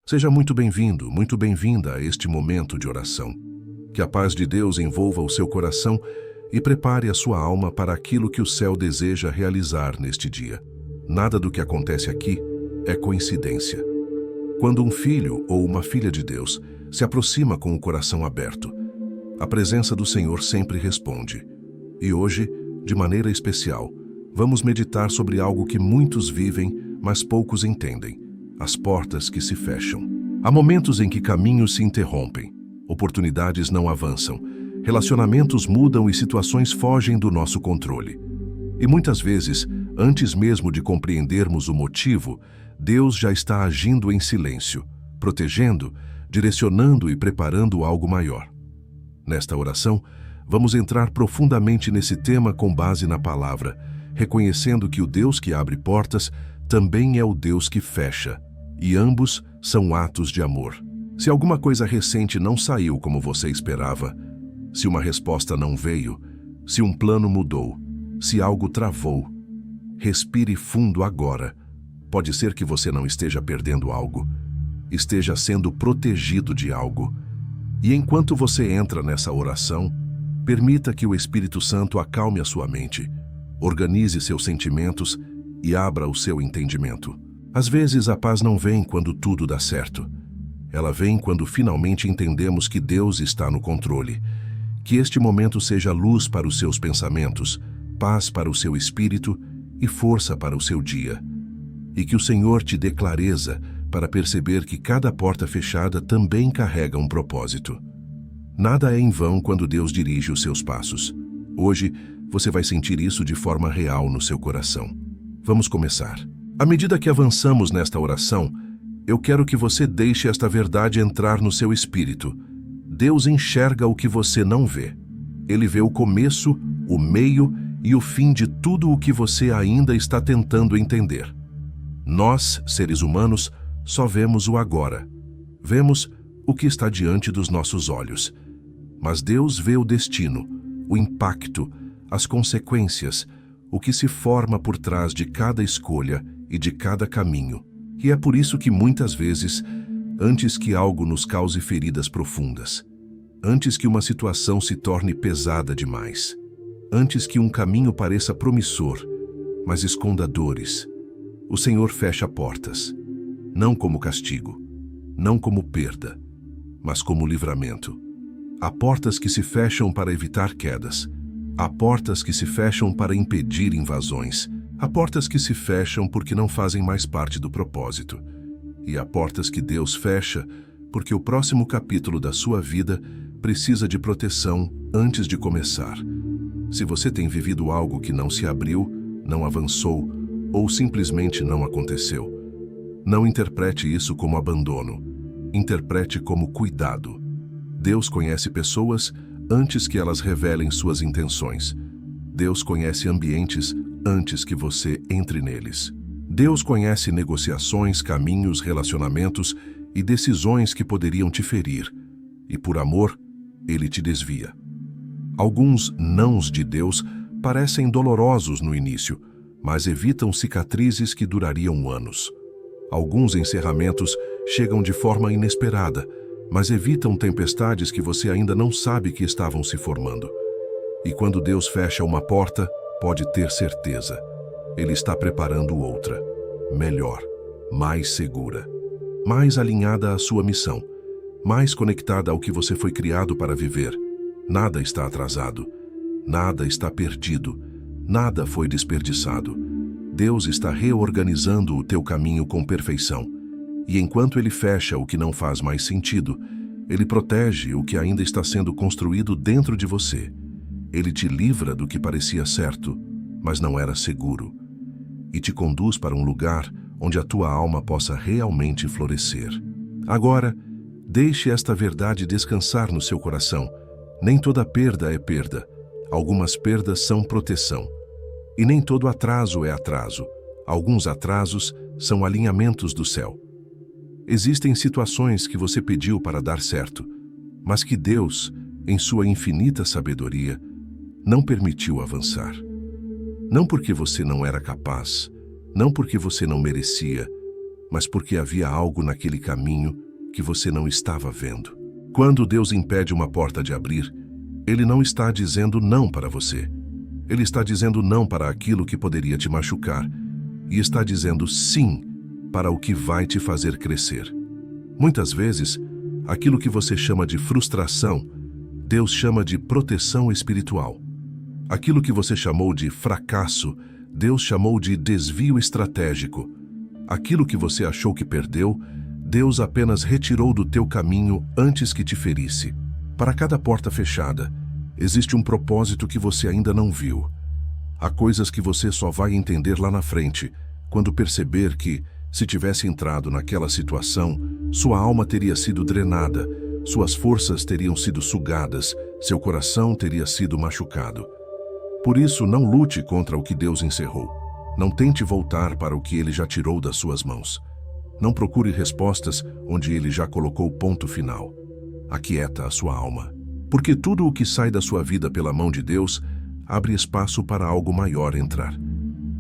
Seja muito bem-vindo, muito bem-vinda a este momento de oração. Que a paz de Deus envolva o seu coração e prepare a sua alma para aquilo que o céu deseja realizar neste dia. Nada do que acontece aqui é coincidência. Quando um filho ou uma filha de Deus se aproxima com o coração aberto, a presença do Senhor sempre responde. E hoje, de maneira especial, vamos meditar sobre algo que muitos vivem, mas poucos entendem: as portas que se fecham. Há momentos em que caminhos se interrompem, oportunidades não avançam, relacionamentos mudam e situações fogem do nosso controle. E muitas vezes, antes mesmo de compreendermos o motivo, Deus já está agindo em silêncio, protegendo, direcionando e preparando algo maior. Nesta oração, vamos entrar profundamente nesse tema com base na palavra, reconhecendo que o Deus que abre portas também é o Deus que fecha, e ambos são atos de amor. Se alguma coisa recente não saiu como você esperava, se uma resposta não veio, se um plano mudou, se algo travou, respire fundo agora. Pode ser que você não esteja perdendo algo, esteja sendo protegido de algo. E enquanto você entra nessa oração, permita que o Espírito Santo acalme a sua mente, organize seus sentimentos e abra o seu entendimento. Às vezes a paz não vem quando tudo dá certo. Ela vem quando finalmente entendemos que Deus está no controle. Que este momento seja luz para os seus pensamentos, paz para o seu espírito e força para o seu dia. E que o Senhor te dê clareza para perceber que cada porta fechada também carrega um propósito. Nada é em vão quando Deus dirige os seus passos. Hoje, você vai sentir isso de forma real no seu coração. Vamos começar. À medida que avançamos nesta oração, eu quero que você deixe esta verdade entrar no seu espírito. Deus enxerga o que você não vê. Ele vê o começo, o meio e o fim de tudo o que você ainda está tentando entender. Nós, seres humanos, só vemos o agora. Vemos o que está diante dos nossos olhos. Mas Deus vê o destino, o impacto, as consequências, o que se forma por trás de cada escolha e de cada caminho. E é por isso que muitas vezes, antes que algo nos cause feridas profundas, antes que uma situação se torne pesada demais, antes que um caminho pareça promissor, mas esconda dores, o Senhor fecha portas, não como castigo, não como perda, mas como livramento. Há portas que se fecham para evitar quedas, há portas que se fecham para impedir invasões, há portas que se fecham porque não fazem mais parte do propósito, e há portas que Deus fecha porque o próximo capítulo da sua vida precisa de proteção antes de começar. Se você tem vivido algo que não se abriu, não avançou, ou simplesmente não aconteceu, não interprete isso como abandono. Interprete como cuidado. Deus conhece pessoas antes que elas revelem suas intenções. Deus conhece ambientes antes que você entre neles. Deus conhece negociações, caminhos, relacionamentos e decisões que poderiam te ferir. E por amor, Ele te desvia. Alguns nãos de Deus parecem dolorosos no início, mas evitam cicatrizes que durariam anos. Alguns encerramentos chegam de forma inesperada, mas evitam tempestades que você ainda não sabe que estavam se formando. E quando Deus fecha uma porta, pode ter certeza, Ele está preparando outra, melhor, mais segura, mais alinhada à sua missão, mais conectada ao que você foi criado para viver. Nada está atrasado, nada está perdido, nada foi desperdiçado. Deus está reorganizando o teu caminho com perfeição. E enquanto Ele fecha o que não faz mais sentido, Ele protege o que ainda está sendo construído dentro de você. Ele te livra do que parecia certo, mas não era seguro, e te conduz para um lugar onde a tua alma possa realmente florescer. Agora, deixe esta verdade descansar no seu coração. Nem toda perda é perda. Algumas perdas são proteção. E nem todo atraso é atraso. Alguns atrasos são alinhamentos do céu. Existem situações que você pediu para dar certo, mas que Deus, em sua infinita sabedoria, não permitiu avançar. Não porque você não era capaz, não porque você não merecia, mas porque havia algo naquele caminho que você não estava vendo. Quando Deus impede uma porta de abrir, Ele não está dizendo não para você. Ele está dizendo não para aquilo que poderia te machucar e está dizendo sim para o que vai te fazer crescer. Muitas vezes, aquilo que você chama de frustração, Deus chama de proteção espiritual. Aquilo que você chamou de fracasso, Deus chamou de desvio estratégico. Aquilo que você achou que perdeu, Deus apenas retirou do teu caminho antes que te ferisse. Para cada porta fechada, existe um propósito que você ainda não viu. Há coisas que você só vai entender lá na frente, quando perceber que, se tivesse entrado naquela situação, sua alma teria sido drenada, suas forças teriam sido sugadas, seu coração teria sido machucado. Por isso, não lute contra o que Deus encerrou. Não tente voltar para o que Ele já tirou das suas mãos. Não procure respostas onde Ele já colocou o ponto final. Aquieta a sua alma. Porque tudo o que sai da sua vida pela mão de Deus abre espaço para algo maior entrar.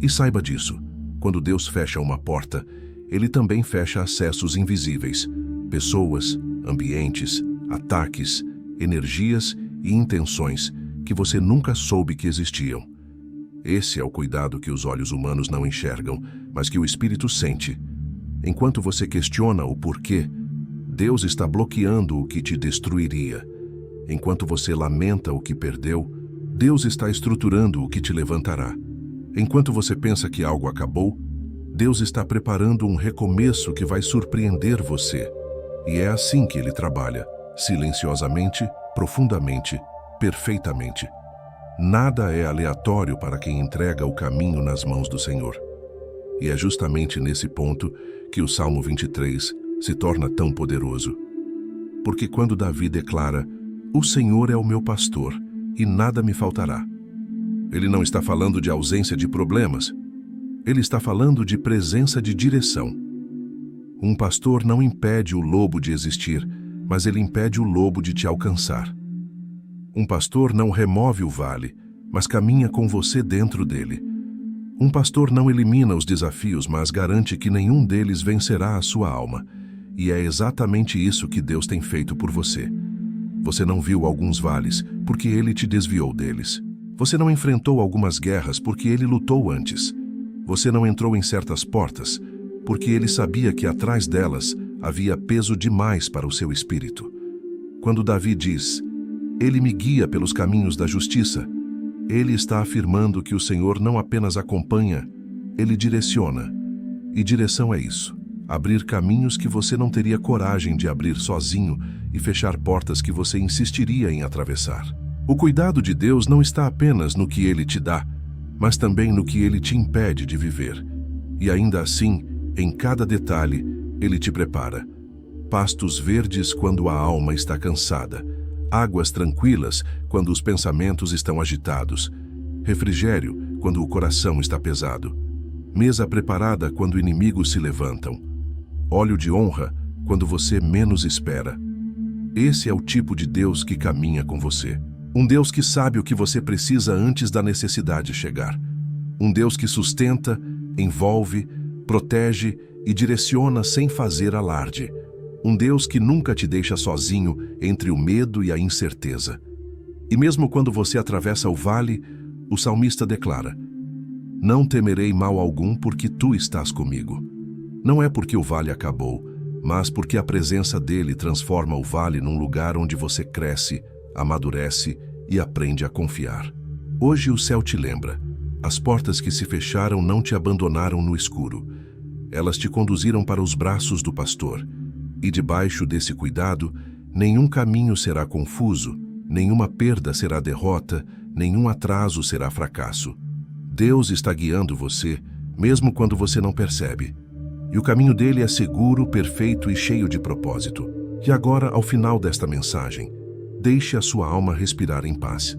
E saiba disso. Quando Deus fecha uma porta, Ele também fecha acessos invisíveis. Pessoas, ambientes, ataques, energias e intenções que você nunca soube que existiam. Esse é o cuidado que os olhos humanos não enxergam, mas que o Espírito sente. Enquanto você questiona o porquê, Deus está bloqueando o que te destruiria. Enquanto você lamenta o que perdeu, Deus está estruturando o que te levantará. Enquanto você pensa que algo acabou, Deus está preparando um recomeço que vai surpreender você. E é assim que Ele trabalha, silenciosamente, profundamente, perfeitamente. Nada é aleatório para quem entrega o caminho nas mãos do Senhor. E é justamente nesse ponto que o Salmo 23 se torna tão poderoso. Porque quando Davi declara, "O Senhor é o meu pastor, e nada me faltará", ele não está falando de ausência de problemas. Ele está falando de presença de direção. Um pastor não impede o lobo de existir, mas ele impede o lobo de te alcançar. Um pastor não remove o vale, mas caminha com você dentro dele. Um pastor não elimina os desafios, mas garante que nenhum deles vencerá a sua alma. E é exatamente isso que Deus tem feito por você. Você não viu alguns vales, porque Ele te desviou deles. Você não enfrentou algumas guerras, porque Ele lutou antes. Você não entrou em certas portas, porque Ele sabia que atrás delas havia peso demais para o seu espírito. Quando Davi diz, "Ele me guia pelos caminhos da justiça", ele está afirmando que o Senhor não apenas acompanha, Ele direciona. E direção é isso: abrir caminhos que você não teria coragem de abrir sozinho e fechar portas que você insistiria em atravessar. O cuidado de Deus não está apenas no que Ele te dá, mas também no que Ele te impede de viver. E ainda assim, em cada detalhe, Ele te prepara. Pastos verdes quando a alma está cansada. Águas tranquilas quando os pensamentos estão agitados. Refrigério quando o coração está pesado. Mesa preparada quando inimigos se levantam. Óleo de honra quando você menos espera. Esse é o tipo de Deus que caminha com você. Um Deus que sabe o que você precisa antes da necessidade chegar. Um Deus que sustenta, envolve, protege e direciona sem fazer alarde. Um Deus que nunca te deixa sozinho entre o medo e a incerteza. E mesmo quando você atravessa o vale, o salmista declara, "Não temerei mal algum porque tu estás comigo." Não é porque o vale acabou, mas porque a presença dele transforma o vale num lugar onde você cresce, amadurece e aprende a confiar. Hoje o céu te lembra. As portas que se fecharam não te abandonaram no escuro. Elas te conduziram para os braços do pastor. E debaixo desse cuidado, nenhum caminho será confuso, nenhuma perda será derrota, nenhum atraso será fracasso. Deus está guiando você, mesmo quando você não percebe. E o caminho dele é seguro, perfeito e cheio de propósito. E agora, ao final desta mensagem, deixe a sua alma respirar em paz.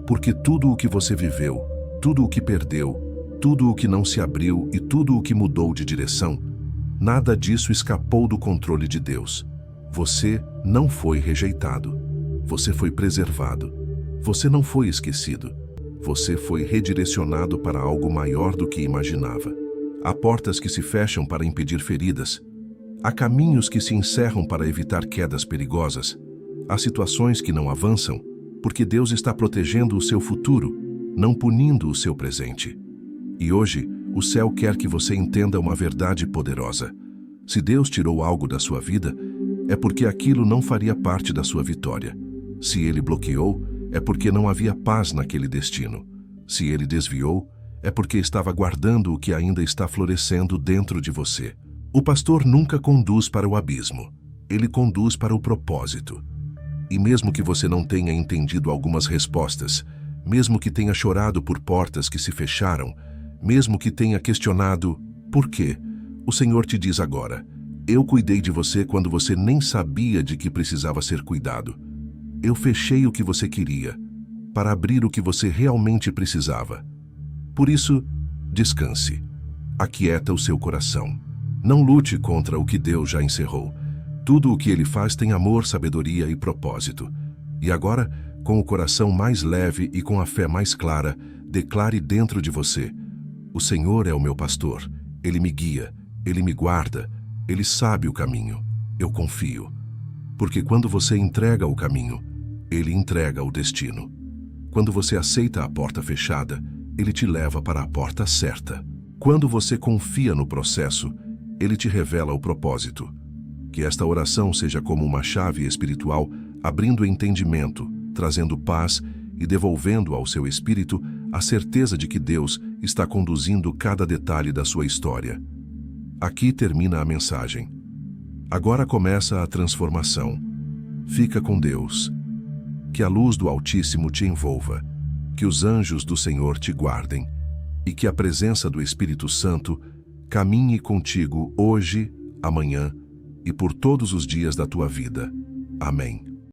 Porque tudo o que você viveu, tudo o que perdeu, tudo o que não se abriu e tudo o que mudou de direção, nada disso escapou do controle de Deus. Você não foi rejeitado. Você foi preservado. Você não foi esquecido. Você foi redirecionado para algo maior do que imaginava. Há portas que se fecham para impedir feridas. Há caminhos que se encerram para evitar quedas perigosas. Há situações que não avançam, porque Deus está protegendo o seu futuro, não punindo o seu presente. E hoje, o céu quer que você entenda uma verdade poderosa. Se Deus tirou algo da sua vida, é porque aquilo não faria parte da sua vitória. Se Ele bloqueou, é porque não havia paz naquele destino. Se Ele desviou, é porque estava guardando o que ainda está florescendo dentro de você. O pastor nunca conduz para o abismo. Ele conduz para o propósito. E mesmo que você não tenha entendido algumas respostas, mesmo que tenha chorado por portas que se fecharam, mesmo que tenha questionado por quê, o Senhor te diz agora: eu cuidei de você quando você nem sabia de que precisava ser cuidado. Eu fechei o que você queria, para abrir o que você realmente precisava. Por isso, descanse. Aquieta o seu coração. Não lute contra o que Deus já encerrou. Tudo o que Ele faz tem amor, sabedoria e propósito. E agora, com o coração mais leve e com a fé mais clara, declare dentro de você: o Senhor é o meu pastor. Ele me guia, Ele me guarda, Ele sabe o caminho. Eu confio. Porque quando você entrega o caminho, Ele entrega o destino. Quando você aceita a porta fechada, Ele te leva para a porta certa. Quando você confia no processo, Ele te revela o propósito. Que esta oração seja como uma chave espiritual, abrindo entendimento, trazendo paz e devolvendo ao seu espírito a certeza de que Deus está conduzindo cada detalhe da sua história. Aqui termina a mensagem. Agora começa a transformação. Fica com Deus. Que a luz do Altíssimo te envolva, que os anjos do Senhor te guardem e que a presença do Espírito Santo caminhe contigo hoje, amanhã e por todos os dias da tua vida. Amém.